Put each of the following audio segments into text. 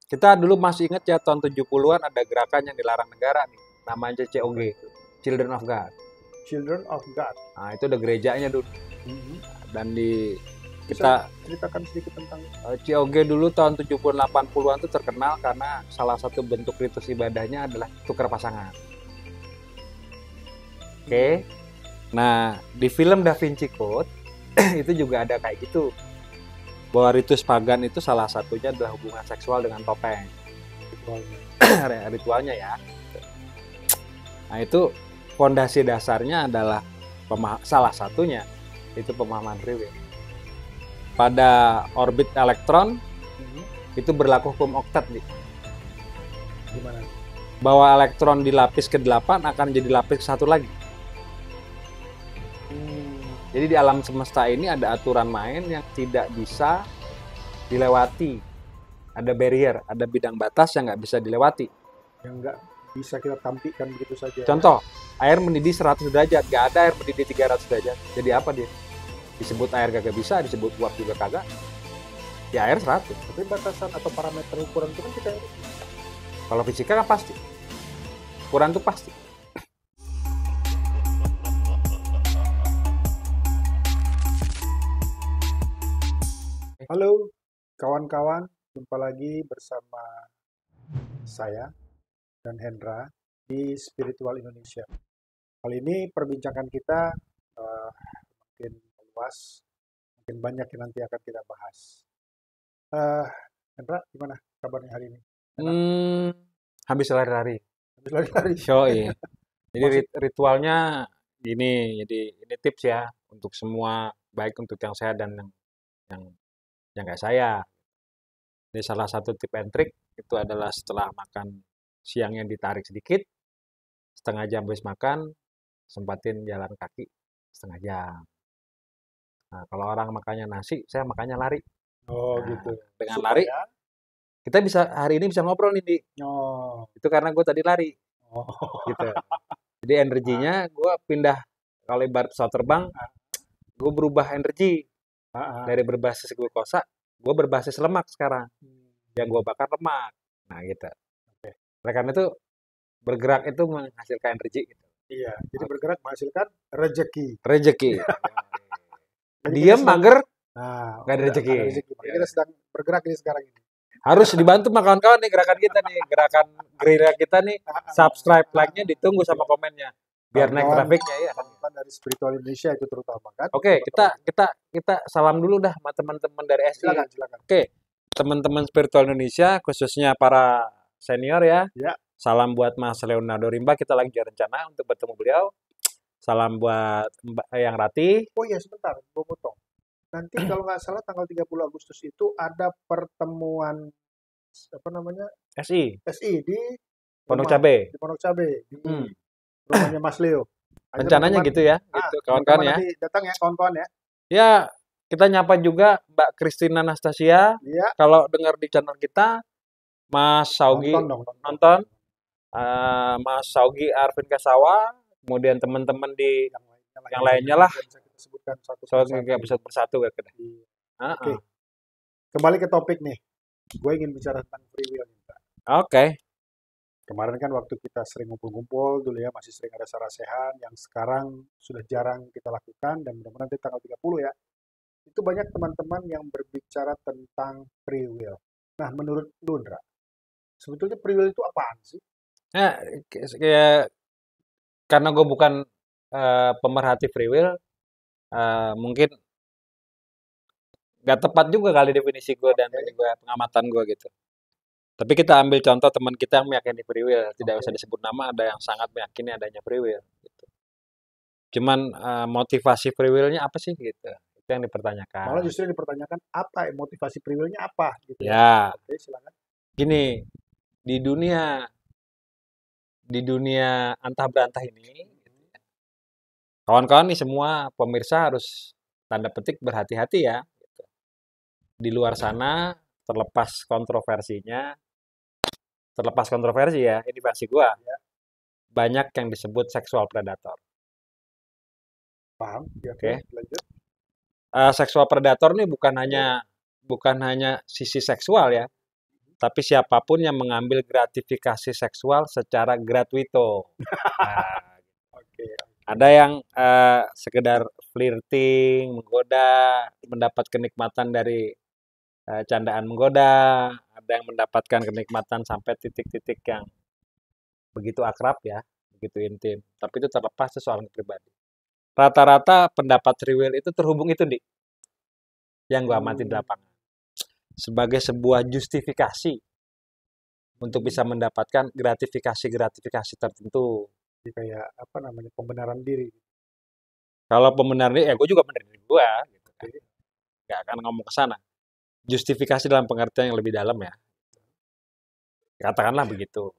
Kita dulu masih ingat ya tahun 70-an ada gerakan yang dilarang negara nih, namanya COG, Children of God. Children of God. Nah, itu ada gerejanya dulu. Dan di Bisa kita ceritakan sedikit tentang COG dulu tahun 70-80-an itu terkenal karena salah satu bentuk ritus ibadahnya adalah tukar pasangan. Oke. Nah, di film Da Vinci Code itu juga ada kayak gitu. Bahwa ritus pagan itu salah satunya adalah hubungan seksual dengan topeng. Ritualnya ya. Nah, itu fondasi dasarnya adalah salah satunya itu pemahaman free will. Pada orbit elektron itu berlaku hukum oktet nih. Gimana? Bahwa elektron di lapis ke-8 akan jadi lapis ke-1 lagi. Jadi di alam semesta ini ada aturan main yang tidak bisa dilewati. Ada barrier, ada bidang batas yang nggak bisa dilewati. Yang nggak bisa kita tampilkan begitu saja. Contoh, air mendidih 100 derajat, nggak ada air mendidih 300 derajat. Jadi apa dia? Disebut air kagak bisa, disebut uap juga kagak. Ya air 100. Tapi batasan atau parameter ukuran itu kan kita Kalau fisika kan pasti. Ukuran itu pasti. Halo kawan-kawan, jumpa lagi bersama saya dan Hendra di Spiritual Indonesia. Kali ini perbincangan kita mungkin luas, mungkin banyak yang nanti akan kita bahas. Hendra, gimana kabarnya hari ini? Habis lari-lari. Habis lari-lari. Yoi. Jadi ritualnya gini, jadi ini tips ya untuk semua, baik untuk yang sehat dan yang kayak saya. Jadi salah satu tip and trick itu adalah setelah makan siangnya ditarik sedikit, setengah jam habis makan, sempatin jalan kaki setengah jam. Nah, kalau orang makannya nasi, saya makannya lari. Oh Nah, gitu. dengan lari, Supaya, kita bisa hari ini bisa ngobrol nih, Di. oh, Itu karena gue tadi lari, oh, gitu. Jadi energinya gue pindah, kalau ibarat pesawat terbang, gue berubah energi dari berbasis glukosa, gue berbasis lemak sekarang. Yang gue bakar lemak. Nah, gitu. Oke. Oleh karena itu, bergerak itu menghasilkan energi. Gitu. Iya, jadi bergerak menghasilkan rezeki. Rezeki. Jadi Diam, mager, nah, nggak ada rezeki. ada rezeki. Makanya kita sedang bergerak ini sekarang ini. Harus dibantu sama kawan-kawan nih gerakan kita nih, gerakan gerilya kita nih. Subscribe, like-nya ditunggu sama komennya, biar naik trafiknya ya. Kawan dari Spiritual Indonesia itu terutama kan. Oke, kita salam dulu dah sama teman-teman dari SI. Silakan. Oke, teman-teman Spiritual Indonesia, khususnya para senior ya. Ya. Salam buat Mas Leonardo Rimba, kita lagi rencana untuk bertemu beliau. Salam buat Mbak Yang Rati. Oh iya, sebentar, gue potong. Nanti kalau nggak salah tanggal 30 Agustus itu ada pertemuan apa namanya? SI di Pondok Cabe. Di Pondok Cabe di rumahnya Mas Leo. Rencananya gitu ya, gitu kawan-kawan ya. Nanti datang ya kawan-kawan ya. Ya, kita nyapa juga Mbak Christina Anastasia. Iya. Kalau dengar di channel kita, Mas Saugi nonton. Mas Saugi Arvin Kasawa, kemudian teman-teman di yang lainnya lah. Bisa kita sebutkan satu persatu ya. Oke. Kembali ke topik nih. Gue ingin bicara tentang free will. Oke. Kemarin kan waktu kita sering ngumpul-ngumpul dulu ya, masih sering ada sarasehan yang sekarang sudah jarang kita lakukan dan mudah-mudahan nanti tanggal 30 ya. Itu banyak teman-teman yang berbicara tentang free will. Nah, menurut Lundra, sebetulnya free will itu apaan sih? Nah, karena gue bukan pemerhati free will, mungkin nggak tepat juga kali definisi gue dan pengamatan gue gitu. Tapi kita ambil contoh teman kita yang meyakini free will, tidak usah disebut nama, ada yang sangat meyakini adanya free will. Gitu. Cuman motivasi free will-nya apa sih gitu? Itu yang dipertanyakan. Malah justru yang dipertanyakan apa motivasi free will-nya apa? Gitu ya. Oke, silakan. Gini, di dunia antah berantah ini, kawan-kawan nih semua pemirsa harus tanda petik berhati-hati ya. Gitu. Di luar sana terlepas kontroversi ya, ini versi gua. Ya. Banyak yang disebut seksual predator. Paham? Oke. Lanjut. Seksual predator nih bukan hanya sisi seksual ya, tapi siapapun yang mengambil gratifikasi seksual secara gratuito. Nah, Oke. ada yang sekedar flirting, menggoda, mendapat kenikmatan dari candaan menggoda, ada yang mendapatkan kenikmatan sampai titik-titik yang begitu akrab ya, begitu intim. Tapi itu terlepas soal pribadi. Rata-rata pendapat free will itu terhubung itu, Dik, yang gua amati di Hmm. lapangan. Sebagai sebuah justifikasi untuk bisa mendapatkan gratifikasi-gratifikasi tertentu. Jadi kayak apa namanya, pembenaran diri. Kalau pembenaran diri, ya gue juga benar diri gue, gitu kan. Oke. Nggak akan ngomong ke sana. Justifikasi dalam pengertian yang lebih dalam ya. Katakanlah begitu.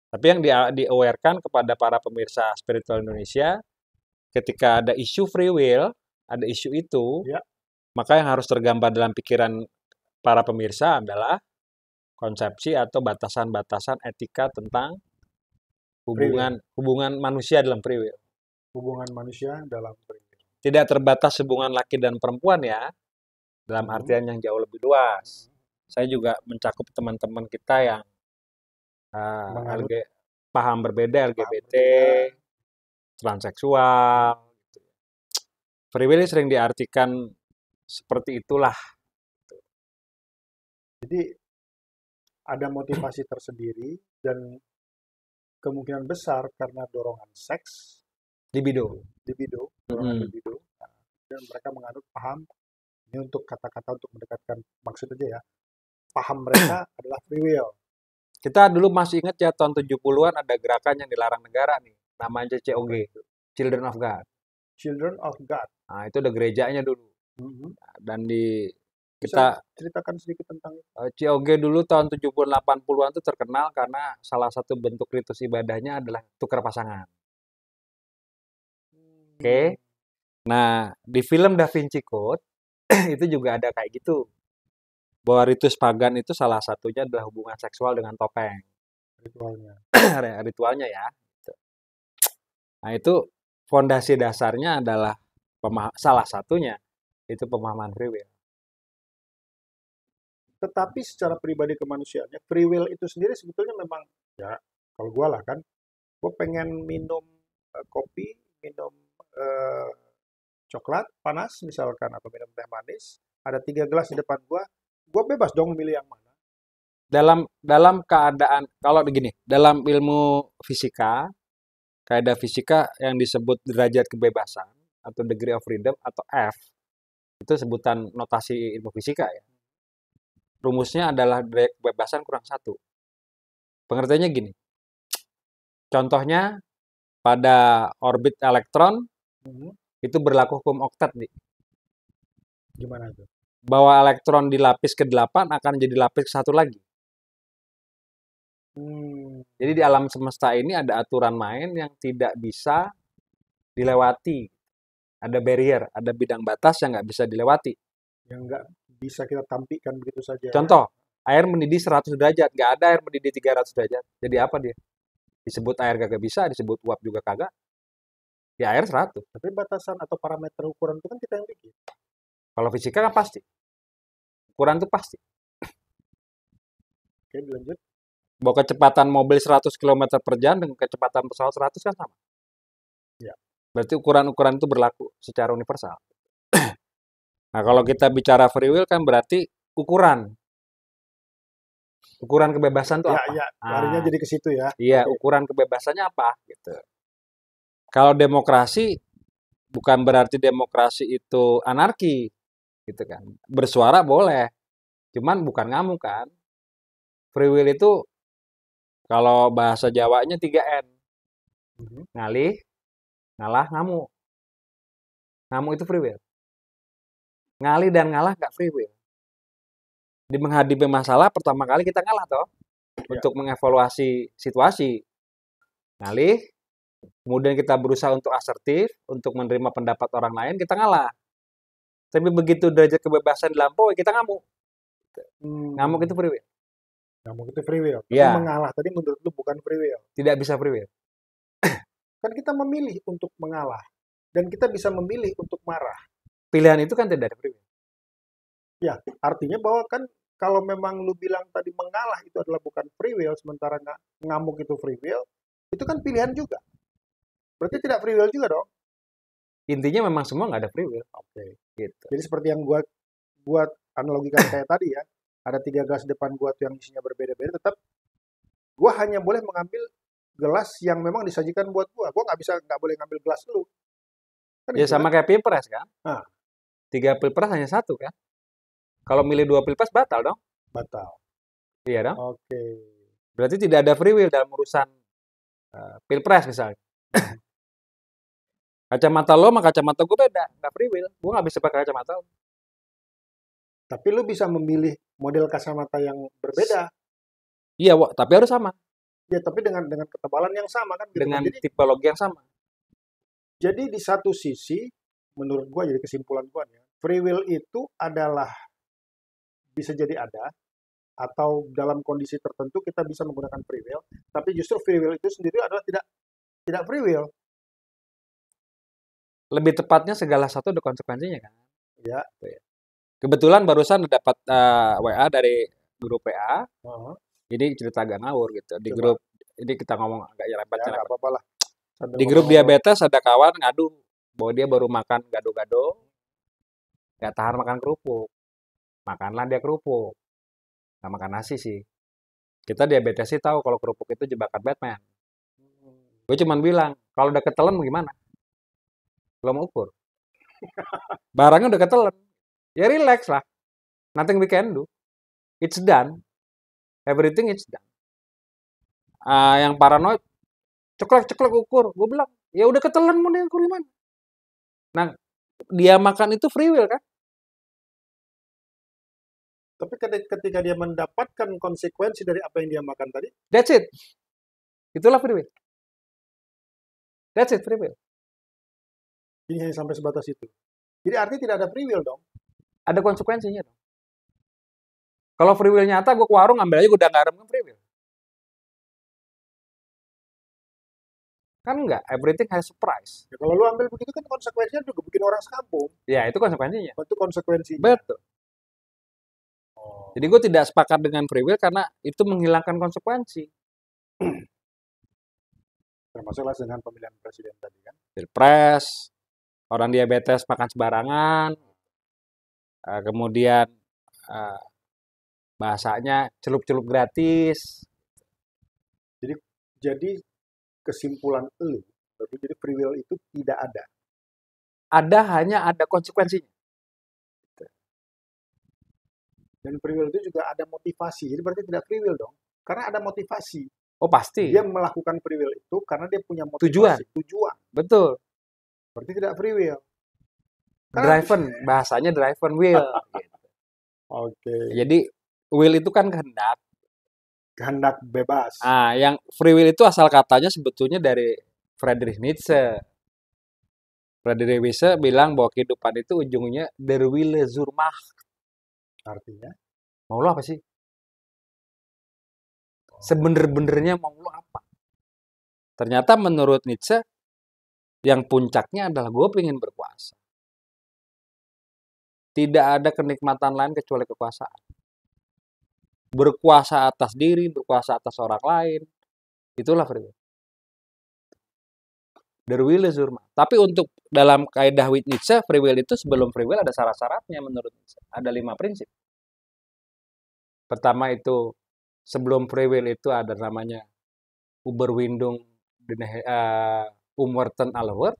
Tapi yang di-awarekan kepada para pemirsa spiritual Indonesia, ketika ada isu free will, ada isu itu, Ya. maka yang harus tergambar dalam pikiran para pemirsa adalah konsepsi atau batasan-batasan etika tentang hubungan manusia dalam free will. Hubungan manusia dalam free will. Tidak terbatas hubungan laki dan perempuan ya, dalam artian yang jauh lebih luas. Saya juga mencakup teman-teman kita yang Menganut paham berbeda, LGBT, berbeda. transseksual. Free will sering diartikan seperti itulah. Jadi ada motivasi tersendiri dan kemungkinan besar karena dorongan seks, Libido. dorongan libido. Nah, dan mereka menganut paham ini untuk kata-kata untuk mendekatkan maksud aja ya. Paham mereka adalah free will. Kita dulu masih ingat ya tahun 70-an ada gerakan yang dilarang negara nih, namanya COG, Children of God. Children of God. Nah, itu ada gerejanya dulu. Dan Bisa ceritakan sedikit tentang COG dulu tahun 70-80-an itu terkenal karena salah satu bentuk ritus ibadahnya adalah tukar pasangan. Oke. Nah, di film Da Vinci Code itu juga ada kayak gitu. Bahwa ritus pagan itu salah satunya adalah hubungan seksual dengan topeng. ritualnya. Ritualnya ya. Nah, itu fondasi dasarnya adalah salah satunya itu pemahaman free will. Tetapi secara pribadi kemanusiaannya, free will itu sendiri sebetulnya memang, ya kalau gue lah kan, gue pengen minum kopi, minum coklat panas misalkan, atau minum teh manis, ada 3 gelas di depan gue bebas dong milih yang mana. Dalam keadaan, kalau begini, dalam ilmu fisika, kaidah fisika yang disebut derajat kebebasan, atau degree of freedom, atau F, itu sebutan notasi ilmu fisika ya. Rumusnya adalah derajat kebebasan kurang 1. Pengertiannya gini. Contohnya, pada orbit elektron, itu berlaku hukum oktet nih. Gimana itu? Bahwa elektron di lapis ke-8 akan jadi lapis ke-1 lagi. Jadi di alam semesta ini ada aturan main yang tidak bisa dilewati. Ada barrier, ada bidang batas yang nggak bisa dilewati. Yang nggak bisa kita tampilkan begitu saja. Contoh, air mendidih 100 derajat. Nggak ada air mendidih 300 derajat. Jadi apa dia? Disebut air kagak bisa, disebut uap juga kagak. Ya air 100. Tapi batasan atau parameter ukuran itu kan kita yang bikin. Kalau fisika kan pasti. Ukuran itu pasti. Oke, dilanjut. Bahwa kecepatan mobil 100 km per jam dengan kecepatan pesawat 100 kan sama. Ya. Berarti ukuran-ukuran itu berlaku secara universal. Nah, kalau kita bicara free will kan berarti ukuran. Ukuran kebebasan itu apa? Ya, larinya jadi ke situ ya. Iya, ukuran kebebasannya apa gitu. Kalau demokrasi bukan berarti demokrasi itu anarki gitu kan. Bersuara boleh. Cuman bukan ngamuk kan. Free will itu kalau bahasa Jawanya 3N. Ngalih, ngalah, ngamuk. Ngamuk itu free will. Ngalih dan ngalah nggak free will. Di menghadapi masalah pertama kali kita ngalah toh. Untuk mengevaluasi situasi. Ngalih, kemudian kita berusaha untuk asertif, untuk menerima pendapat orang lain, kita ngalah. Tapi begitu derajat kebebasan dilampaui, kita ngamuk. Ngamuk itu free will. Ngamuk itu free will. Tapi Ya. mengalah tadi menurut lu bukan free will. Tidak bisa free will. Kan kita memilih untuk mengalah. Dan kita bisa memilih untuk marah. Pilihan itu kan tidak ada free will. Ya, artinya bahwa kan kalau memang lu bilang tadi mengalah itu adalah bukan free will, sementara ngamuk itu free will, itu kan pilihan juga. Berarti tidak free will juga dong. Intinya memang semua nggak ada free will. Oke. Gitu. Jadi seperti yang gua buat analogikan kayak tadi ya, ada 3 gelas depan gua tuh yang isinya berbeda-beda, tetap gua hanya boleh mengambil gelas yang memang disajikan buat gua. Gua nggak boleh ngambil gelas lu. Kan Ya gitu sama kan? kayak pilpres kan. Nah, 3 pilpres hanya 1 kan. Kalau milih 2 pilpres batal dong. batal. Iya dong. Oke. Berarti tidak ada free will dalam urusan pilpres misalnya. Kacamata lo sama kacamata gue beda, nggak free will. Gue nggak bisa pakai kacamata lo. Tapi lu bisa memilih model kacamata yang berbeda. Iya, tapi harus sama. Ya, tapi dengan ketebalan yang sama kan gitu. Dengan Jadi tipologi yang sama. di satu sisi menurut gua, jadi kesimpulan gua nih, free will itu adalah bisa jadi ada, atau dalam kondisi tertentu kita bisa menggunakan free will, tapi justru free will itu sendiri adalah tidak free will. Lebih tepatnya segala satu ada konsekuensinya kan. Ya. Kebetulan barusan dapat WA dari grup PA. Uh-huh. Jadi cerita agak ngawur gitu. Di Coba. grup ini kita ngomong agak Ya, nyerempet. nggak apa-apa lah. Di grup diabetes ada kawan ngadu bahwa dia baru makan gado-gado, nggak tahan makan kerupuk. Makanlah dia kerupuk. Nggak makan nasi sih. Kita diabetes sih tahu kalau kerupuk itu jebakan Batman. Gue cuman bilang, kalau udah ketelan gimana? Belum ukur. Barangnya udah ketelan. Ya relax lah. Nothing we can do. It's done. Everything is done. Yang paranoid, ceklek ukur. Gue bilang, ya udah ketelan mau dia ukur gimana? Nah, dia makan itu free will kan? Tapi ketika dia mendapatkan konsekuensi dari apa yang dia makan tadi, that's it. Itulah free will. That's it, free will. ini hanya sampai sebatas itu. Jadi artinya tidak ada free will dong. Ada konsekuensinya dong. Kalau free will nyata, gue ke warung ambil aja gudang garam kan free will. Kan enggak, everything has a price. Ya, kalau lu ambil begitu kan konsekuensinya juga bikin orang sekampung. Ya, itu konsekuensinya. Itu konsekuensinya. Betul. Jadi gue tidak sepakat dengan free will karena itu menghilangkan konsekuensi. Termasuklah dengan pemilihan presiden tadi kan. Pilpres, orang diabetes makan sembarangan, kemudian bahasanya celup-celup gratis. Jadi kesimpulan lu, jadi free will itu tidak ada. Hanya ada konsekuensinya. Dan free will itu juga ada motivasi. Jadi berarti tidak free will dong. Karena ada motivasi. Oh pasti. Dia melakukan free will itu karena dia punya motivasi. Tujuan. Betul. Berarti tidak free will. Driven, bahasanya driven will. Gitu. Oke. Jadi will itu kan kehendak. Kehendak bebas. Yang free will itu asal katanya sebetulnya dari Friedrich Nietzsche. Friedrich Nietzsche bilang bahwa kehidupan itu ujungnya der Wille zur Macht. Artinya? Mau lo apa sih? Sebener-benernya mau lo apa? Ternyata menurut Nietzsche, yang puncaknya adalah gue pengen berkuasa. Tidak ada kenikmatan lain kecuali kekuasaan. Berkuasa atas diri, berkuasa atas orang lain. Itulah free will. Der Wille zur Macht. Tapi untuk dalam kaidah Nietzsche, free will itu sebelum free will ada syarat-syaratnya menurut Nietzsche. Ada 5 prinsip. Pertama itu, sebelum free will itu ada namanya Überwindung Umwerten aller Welt.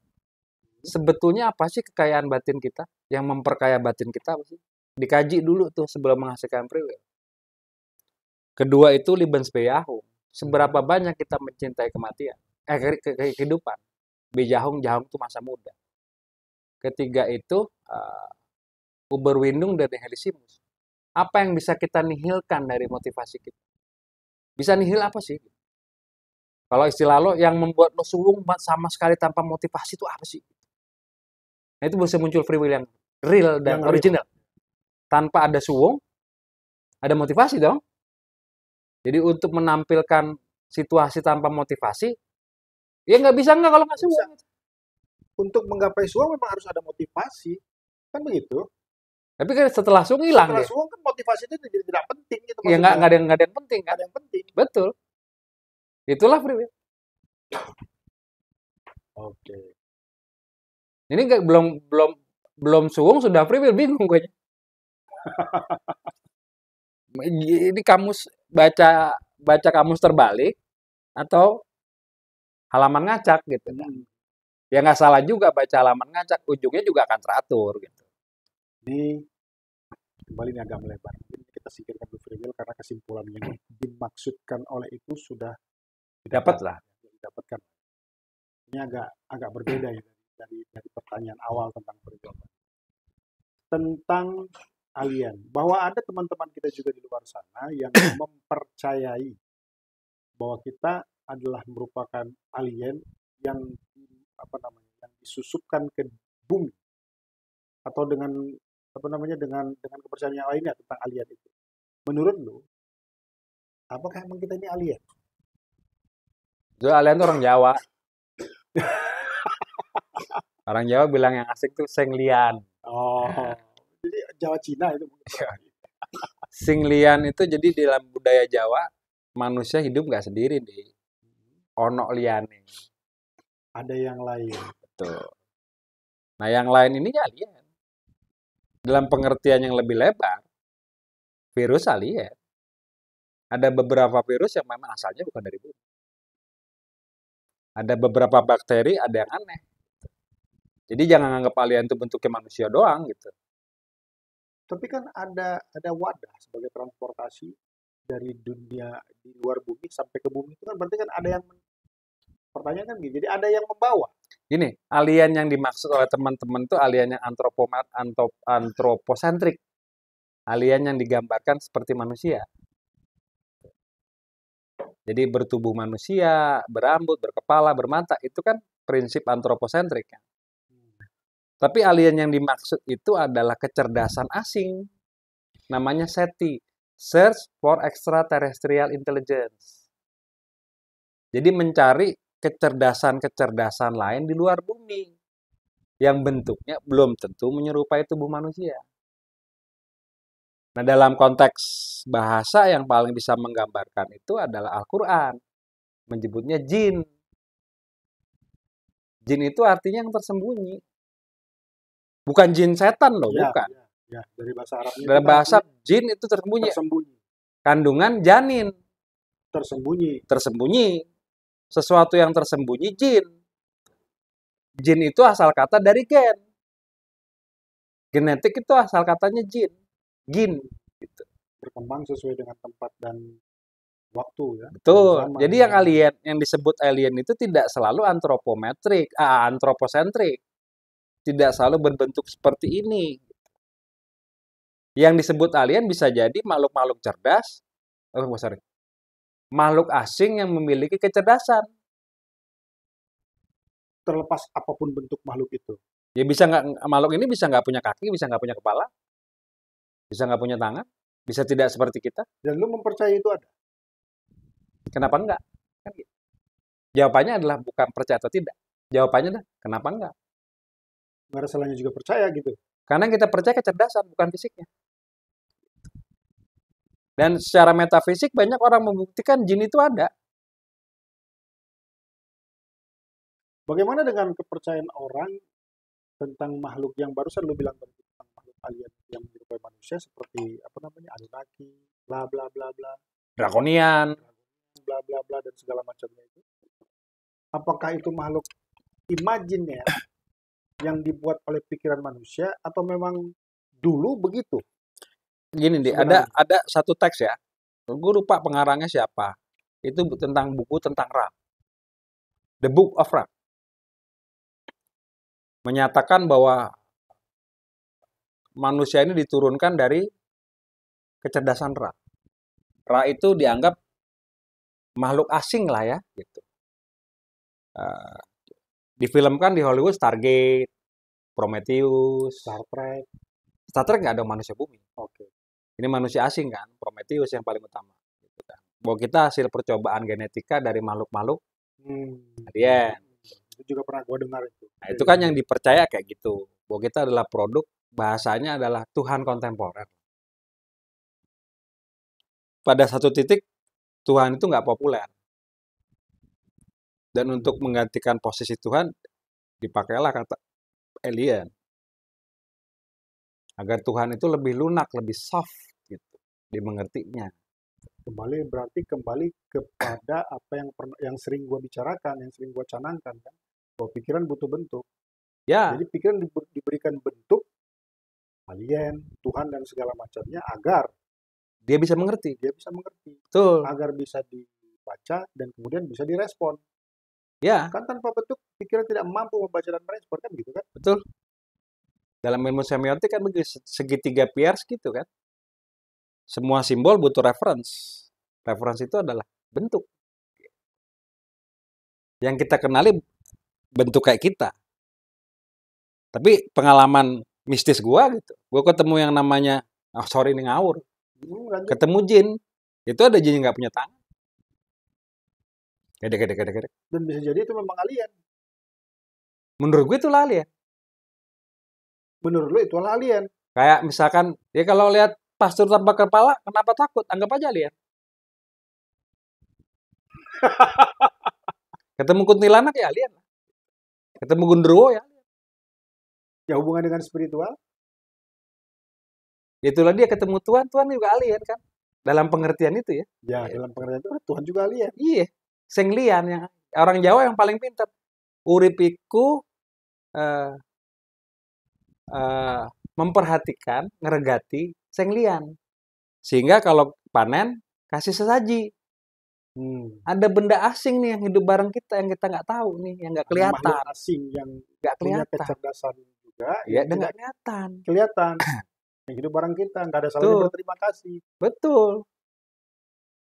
Sebetulnya apa sih kekayaan batin kita? Yang memperkaya batin kita apa sih? Dikaji dulu tuh sebelum menghasilkan free will. Kedua itu Lebensbejahung. Seberapa banyak kita mencintai kematian? Kehidupan. Bejahung itu masa muda. Ketiga itu Überwindung dari Nihilisimus. Apa yang bisa kita nihilkan dari motivasi kita? Bisa nihil apa sih? Kalau istilah lo yang membuat lo suwung sama sekali tanpa motivasi itu apa sih? Nah itu bisa muncul free will yang real dan original. Tanpa ada suwung, ada motivasi dong. Jadi untuk menampilkan situasi tanpa motivasi, ya nggak bisa nggak kalau nggak suwung. Untuk menggapai suwung memang harus ada motivasi. Kan begitu? Tapi kan setelah suung hilang Setelah dia. suung kan motivasi itu jadi tidak penting gitu Ya maksudnya. nggak ada yang penting Nggak kan. ada yang penting. Betul. Itulah free will. Oke. Ini belum suung sudah free will, bingung gue. Ini kamus baca kamus terbalik atau halaman ngacak gitu kan. Ya nggak salah juga baca halaman ngacak, ujungnya juga akan teratur gitu. Ini kembali ini agak melebar. Mungkin kita singkirkan dulu free will karena kesimpulan yang dimaksudkan oleh itu sudah Dapat lah. didapatkan. Ini agak berbeda ya dari pertanyaan awal tentang free will. Tentang alien, bahwa ada teman-teman kita juga di luar sana yang mempercayai bahwa kita adalah merupakan alien yang yang disusupkan ke bumi atau dengan dengan kepercayaan yang lainnya tentang alien itu. Menurut lu, apakah emang kita ini alien? Itu alien tuh orang Jawa. Orang Jawa bilang yang asik tuh seng lian. Oh, jadi Jawa Cina itu mungkin. Sing lian itu jadi di dalam budaya Jawa manusia hidup nggak sendiri deh. Ono liane. Ada yang lain. Betul. Nah yang lain ini alien. Dalam pengertian yang lebih lebar, virus alien. Ada beberapa virus yang memang asalnya bukan dari bumi. Ada beberapa bakteri, ada yang aneh. Jadi jangan anggap alien itu bentuknya manusia doang gitu. Tapi kan ada wadah sebagai transportasi dari dunia di luar bumi sampai ke bumi itu kan berarti kan ada yang pertanyaan kan gitu. Jadi ada yang membawa. Gini, alien yang dimaksud oleh teman-teman itu alien yang antroposentrik. Alien yang digambarkan seperti manusia. Jadi bertubuh manusia, berambut, berkepala, bermata, itu kan prinsip antroposentrik. Tapi alien yang dimaksud itu adalah kecerdasan asing. Namanya SETI, Search for Extraterrestrial Intelligence. Jadi mencari kecerdasan-kecerdasan lain di luar bumi. Yang bentuknya belum tentu menyerupai tubuh manusia. Nah, dalam konteks bahasa yang paling bisa menggambarkan itu adalah Al-Quran. Menyebutnya jin. Jin itu artinya yang tersembunyi. Bukan jin setan loh, bukan. Ya, dari bahasa Arabnya. Dalam bahasa jin itu tersembunyi. Kandungan janin. Tersembunyi. Sesuatu yang tersembunyi jin. Jin itu asal kata dari gen. Genetik itu asal katanya jin. Gin. Gitu. Berkembang sesuai dengan tempat dan waktu ya. Betul. Jadi yang alien, yang disebut alien itu tidak selalu antroposentrik. Tidak selalu berbentuk seperti ini. Yang disebut alien bisa jadi makhluk-makhluk cerdas, makhluk asing yang memiliki kecerdasan. Terlepas apapun bentuk makhluk itu. Ya bisa nggak, makhluk ini bisa nggak punya kaki, bisa nggak punya kepala, bisa nggak punya tangan, bisa tidak seperti kita. Dan lu mempercayai itu ada? Kenapa enggak? Kan gitu. Jawabannya adalah bukan percaya atau tidak. Jawabannya adalah kenapa enggak? Nggak ada salahnya juga percaya gitu. Karena kita percaya kecerdasan, bukan fisiknya. Dan secara metafisik banyak orang membuktikan jin itu ada. Bagaimana dengan kepercayaan orang tentang makhluk yang barusan lu bilang tentang makhluk alien yang menyerupai manusia seperti Anunnaki, bla bla bla bla, Draconian, bla bla bla dan segala macamnya itu. Apakah itu makhluk imajiner yang dibuat oleh pikiran manusia atau memang dulu begitu? Gini deh, ada satu teks ya. Gue lupa pengarangnya siapa. Itu tentang buku tentang Ra. The Book of Ra. Menyatakan bahwa manusia ini diturunkan dari kecerdasan Ra. Ra itu dianggap makhluk asing lah ya, gitu. Difilmkan di Hollywood Stargate, Prometheus, Star Trek. Star Trek nggak ada manusia bumi. Oke. Ini manusia asing kan, Prometheus yang paling utama. Gitu kan. Bahwa kita hasil percobaan genetika dari makhluk-makhluk alien. Itu juga pernah gue dengar itu. Nah, itu kan yang dipercaya kayak gitu. Bahwa kita adalah produk bahasanya adalah Tuhan kontemporer. Pada satu titik Tuhan itu nggak populer. Dan untuk menggantikan posisi Tuhan, dipakailah kata alien. Agar Tuhan itu lebih lunak, lebih soft gitu, dimengertinya. Berarti kembali kepada apa yang sering gue bicarakan, yang sering gue canangkan kan, bahwa pikiran butuh bentuk. Ya. Jadi pikiran diberikan bentuk alien, Tuhan dan segala macamnya agar dia bisa mengerti. Betul. Agar bisa dibaca dan kemudian bisa direspon. Ya. Kan tanpa bentuk pikiran tidak mampu membaca dan merespon kan gitu kan? Betul. Dalam ilmu semiotik kan begitu, segitiga Peirce gitu kan. Semua simbol butuh reference. Reference itu adalah bentuk. Yang kita kenali bentuk kayak kita. Tapi pengalaman mistis gua gitu. Gua ketemu yang namanya, sorry ini ngawur. Ketemu jin. Itu ada jin yang nggak punya tangan. Gedek. Dan bisa jadi itu memang alien. Menurut gue itu alien. Menurut lu itu alien. Kayak misalkan, ya kalau lihat pastur tanpa kepala, kenapa takut? Anggap aja alien. Ketemu kuntilanak ya alien. Ketemu gundurwo ya alien. Ya hubungan dengan spiritual? Itulah dia ketemu Tuhan juga alien kan. Dalam pengertian itu ya. Ya, dalam pengertian itu Tuhan juga alien. Iya. Sing lian yang orang Jawa yang paling pintar. Uripiku memperhatikan, ngeregati sing lian. Sehingga kalau panen kasih sesaji. Ada benda asing nih yang hidup bareng kita yang kita nggak tahu nih, yang nggak kelihatan. Makhluk asing yang nggak kelihatan. Punya kecerdasan juga. Ya, dan nggak kelihatan. Kelihatan. Yang hidup bareng kita nggak ada salahnya berterima kasih. Betul.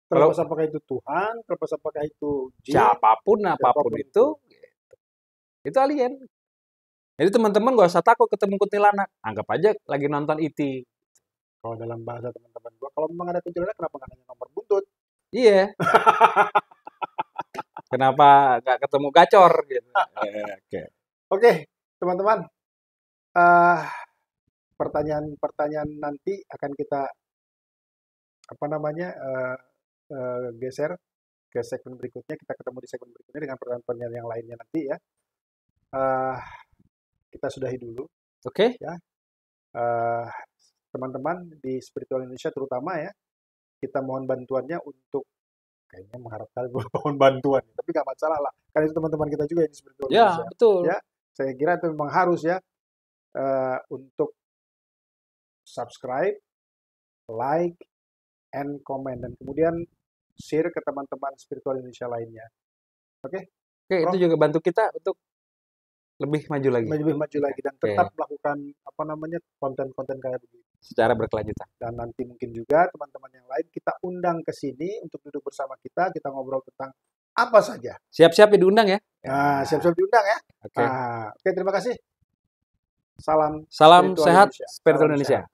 Terlepas apakah itu Tuhan, terlepas apakah itu jin, apapun itu alien. Jadi teman-teman gak usah takut ketemu kuntilanak. Anggap aja lagi nonton E.T. Kalau dalam bahasa teman-teman gua, kalau memang ada kuntilanak, kenapa nggak nanya nomor buntut? Iya. Kenapa nggak ketemu gacor gitu? Oke, teman-teman. Pertanyaan-pertanyaan nanti akan kita geser ke segmen berikutnya. Kita ketemu di segmen berikutnya dengan pertanyaan-pertanyaan yang lainnya nanti ya. Kita sudahi dulu. Oke. Ya. Teman-teman di Spiritual Indonesia terutama ya, kita mohon bantuannya untuk kayaknya mengharapkan mohon bantuan, tapi nggak masalah lah. Karena itu teman-teman kita juga di Spiritual Indonesia. Ya, betul. Ya, saya kira itu memang harus ya untuk subscribe, like, and comment, dan kemudian share ke teman-teman Spiritual Indonesia lainnya. Oke, itu juga bantu kita untuk lebih maju lagi. Lebih maju lagi dan tetap melakukan konten-konten kayak begini. Secara berkelanjutan. Dan nanti mungkin juga teman-teman yang lain kita undang ke sini untuk duduk bersama kita ngobrol tentang apa saja. Siap-siap diundang ya. Nah, siap-siap diundang ya. Oke, terima kasih. Salam sehat Spiritual Indonesia.